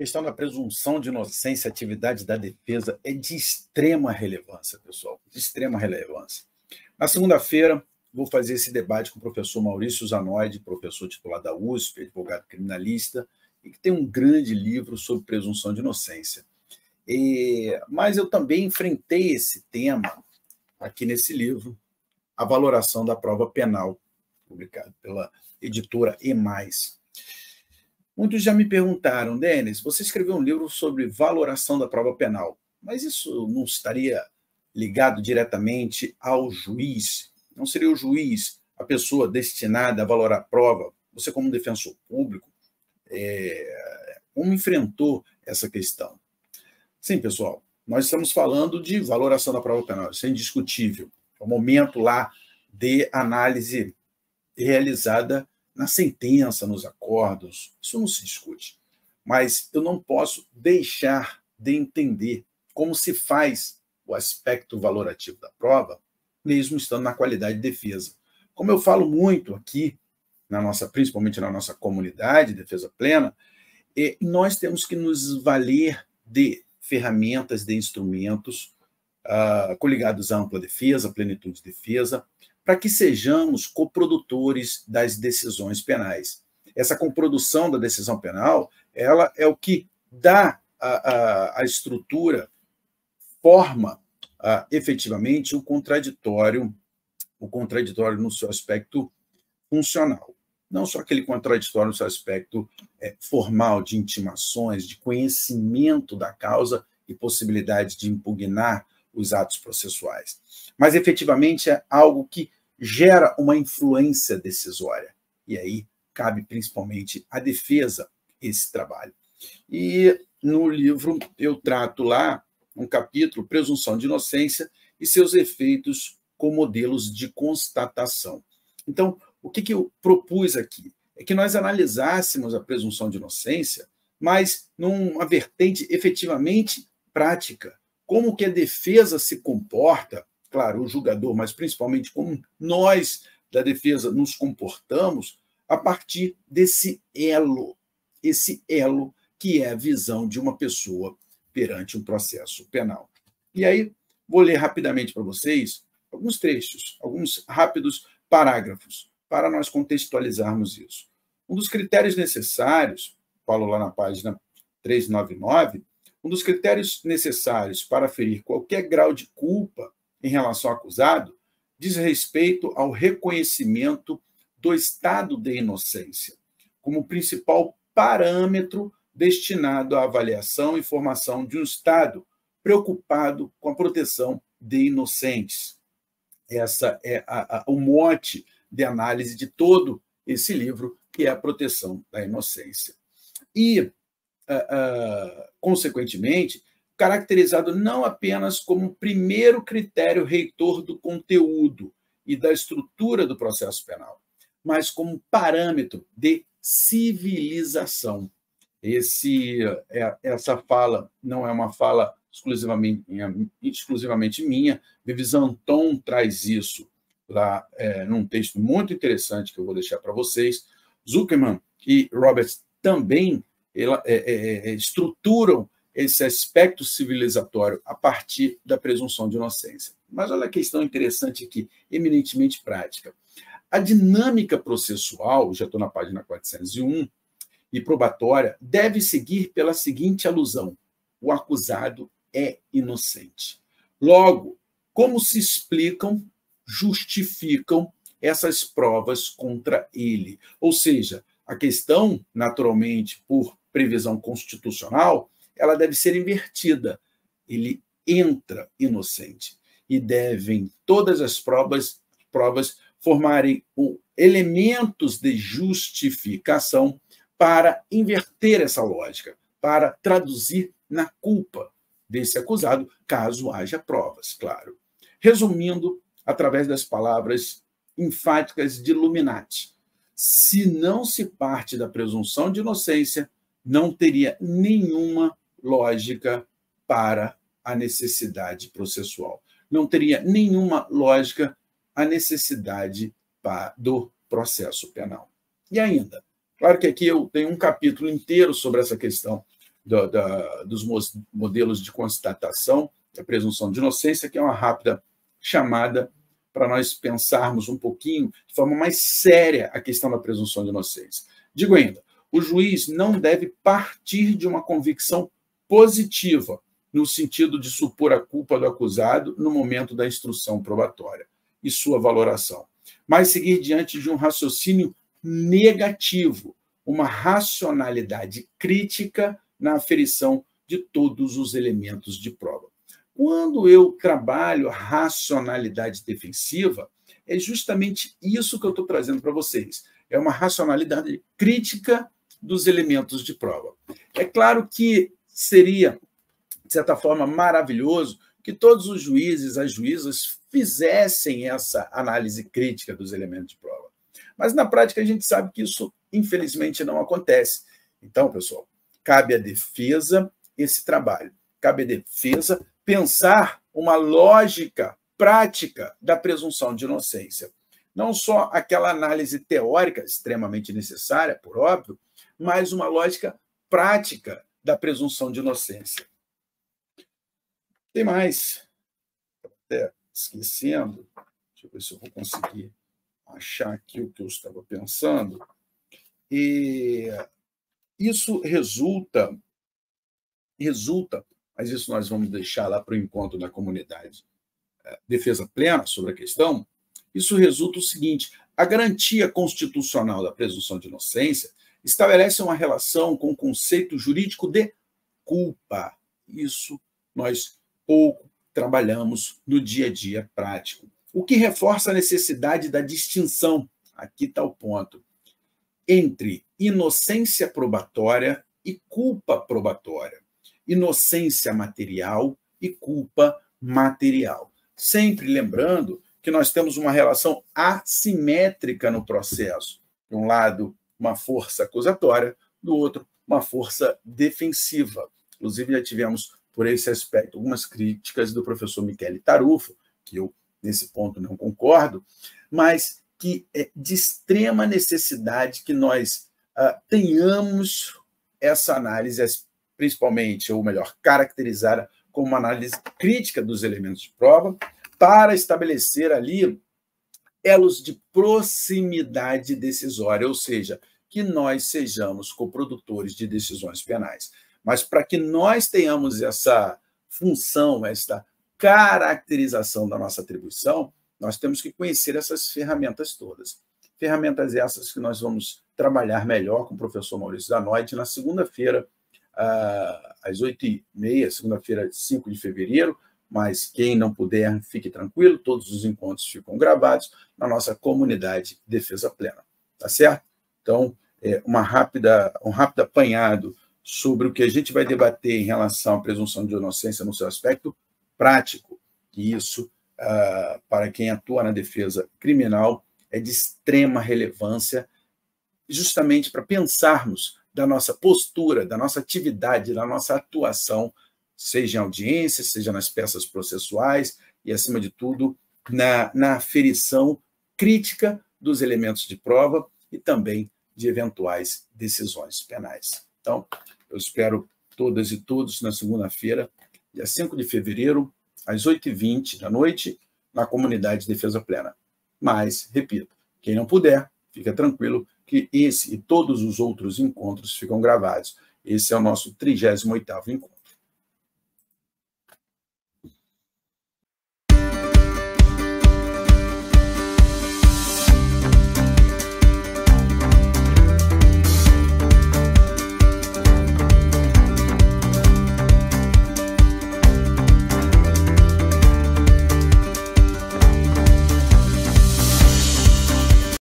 A questão da presunção de inocência, atividade da defesa, é de extrema relevância, pessoal, de extrema relevância. Na segunda-feira, vou fazer esse debate com o professor Maurício Zanoide, professor titular da USP, advogado criminalista, e que tem um grande livro sobre presunção de inocência. Mas eu também enfrentei esse tema aqui nesse livro, A Valoração da Prova Penal, publicado pela editora E+. Muitos já me perguntaram, Denis, você escreveu um livro sobre valoração da prova penal, mas isso não estaria ligado diretamente ao juiz? Não seria o juiz a pessoa destinada a valorar a prova? Você, como defensor público, como enfrentou essa questão? Sim, pessoal, nós estamos falando de valoração da prova penal, isso é indiscutível. É o momento lá de análise realizada na sentença, nos acordos, isso não se discute. Mas eu não posso deixar de entender como se faz o aspecto valorativo da prova, mesmo estando na qualidade de defesa. Como eu falo muito aqui, principalmente na nossa comunidade, defesa plena, nós temos que nos valer de ferramentas, de instrumentos coligados à ampla defesa, plenitude de defesa, para que sejamos coprodutores das decisões penais. Essa coprodução da decisão penal, ela é o que dá a estrutura, forma efetivamente o contraditório no seu aspecto funcional. Não só aquele contraditório no seu aspecto formal, de intimações, de conhecimento da causa e possibilidade de impugnar os atos processuais, mas efetivamente é algo que gera uma influência decisória. E aí cabe principalmente à defesa esse trabalho. E no livro eu trato lá um capítulo, Presunção de Inocência e seus efeitos com modelos de constatação. Então, o que eu propus aqui? É que nós analisássemos a presunção de inocência, mas numa vertente efetivamente prática. Como que a defesa se comporta, claro, o julgador, mas principalmente como nós da defesa nos comportamos a partir desse elo, esse elo que é a visão de uma pessoa perante um processo penal. E aí, vou ler rapidamente para vocês alguns trechos, alguns rápidos parágrafos, para nós contextualizarmos isso. Um dos critérios necessários, falo lá na página 399, um dos critérios necessários para aferir qualquer grau de culpa em relação ao acusado diz respeito ao reconhecimento do estado de inocência, como principal parâmetro destinado à avaliação e formação de um Estado preocupado com a proteção de inocentes. Essa é o mote de análise de todo esse livro, que é a proteção da inocência. E consequentemente, caracterizado não apenas como primeiro critério reitor do conteúdo e da estrutura do processo penal, mas como parâmetro de civilização. Essa fala não é uma fala exclusivamente minha, Vives Anton traz isso lá num texto muito interessante que eu vou deixar para vocês. Zuckerman e Roberts também estruturam esse aspecto civilizatório a partir da presunção de inocência. Mas olha a questão interessante aqui, eminentemente prática. A dinâmica processual, já estou na página 401, e probatória, deve seguir pela seguinte alusão: o acusado é inocente. Logo, como se explicam, justificam essas provas contra ele? Ou seja, a questão, naturalmente, por previsão constitucional, ela deve ser invertida. Ele entra inocente e devem todas as provas formarem elementos de justificação para inverter essa lógica, para traduzir na culpa desse acusado, caso haja provas, claro. Resumindo, através das palavras enfáticas de Illuminati, se não se parte da presunção de inocência, não teria nenhuma lógica para a necessidade processual. Não teria nenhuma lógica a necessidade do processo penal. E ainda, claro que aqui eu tenho um capítulo inteiro sobre essa questão dos modelos de constatação da presunção de inocência, que é uma rápida chamada para nós pensarmos um pouquinho, de forma mais séria, a questão da presunção de inocência. Digo ainda, o juiz não deve partir de uma convicção positiva, no sentido de supor a culpa do acusado no momento da instrução probatória e sua valoração, mas seguir diante de um raciocínio negativo, uma racionalidade crítica na aferição de todos os elementos de prova. Quando eu trabalho a racionalidade defensiva, é justamente isso que eu estou trazendo para vocês. É uma racionalidade crítica dos elementos de prova. É claro que seria, de certa forma, maravilhoso que todos os juízes, as juízas, fizessem essa análise crítica dos elementos de prova. Mas, na prática, a gente sabe que isso, infelizmente, não acontece. Então, pessoal, cabe à defesa esse trabalho. Cabe à defesa pensar uma lógica prática da presunção de inocência. Não só aquela análise teórica, extremamente necessária, por óbvio, mas uma lógica prática da presunção de inocência. Tem mais. Até esquecendo. Deixa eu ver se eu vou conseguir achar aqui o que eu estava pensando. E isso resulta, mas isso nós vamos deixar lá para o encontro da comunidade defesa plena sobre a questão, isso resulta o seguinte: a garantia constitucional da presunção de inocência estabelece uma relação com o conceito jurídico de culpa. Isso nós pouco trabalhamos no dia a dia prático. O que reforça a necessidade da distinção, aqui está o ponto, entre inocência probatória e culpa probatória, inocência material e culpa material. Sempre lembrando que nós temos uma relação assimétrica no processo. De um lado, uma força acusatória, do outro, uma força defensiva. Inclusive, já tivemos, por esse aspecto, algumas críticas do professor Michele Tarufo, que eu, nesse ponto, não concordo, mas que é de extrema necessidade que nós tenhamos essa análise, principalmente, ou melhor, caracterizada como uma análise crítica dos elementos de prova, para estabelecer ali elos de proximidade decisória, ou seja, que nós sejamos coprodutores de decisões penais. Mas para que nós tenhamos essa função, esta caracterização da nossa atribuição, nós temos que conhecer essas ferramentas todas. Ferramentas essas que nós vamos trabalhar melhor com o professor Maurício Zanotti na segunda-feira, às 8h30, segunda-feira, 5 de fevereiro, mas quem não puder, fique tranquilo, todos os encontros ficam gravados na nossa comunidade Defesa Plena, tá certo? Então, um rápido apanhado sobre o que a gente vai debater em relação à presunção de inocência no seu aspecto prático, e isso, para quem atua na defesa criminal, é de extrema relevância, justamente para pensarmos da nossa postura, da nossa atividade, da nossa atuação, seja em audiência, seja nas peças processuais e, acima de tudo, na aferição crítica dos elementos de prova e também de eventuais decisões penais. Então, eu espero todas e todos na segunda-feira, dia 5 de fevereiro, às 8h20 da noite, na comunidade Defesa Plena. Mas, repito, quem não puder, fica tranquilo que esse e todos os outros encontros ficam gravados. Esse é o nosso 38º encontro.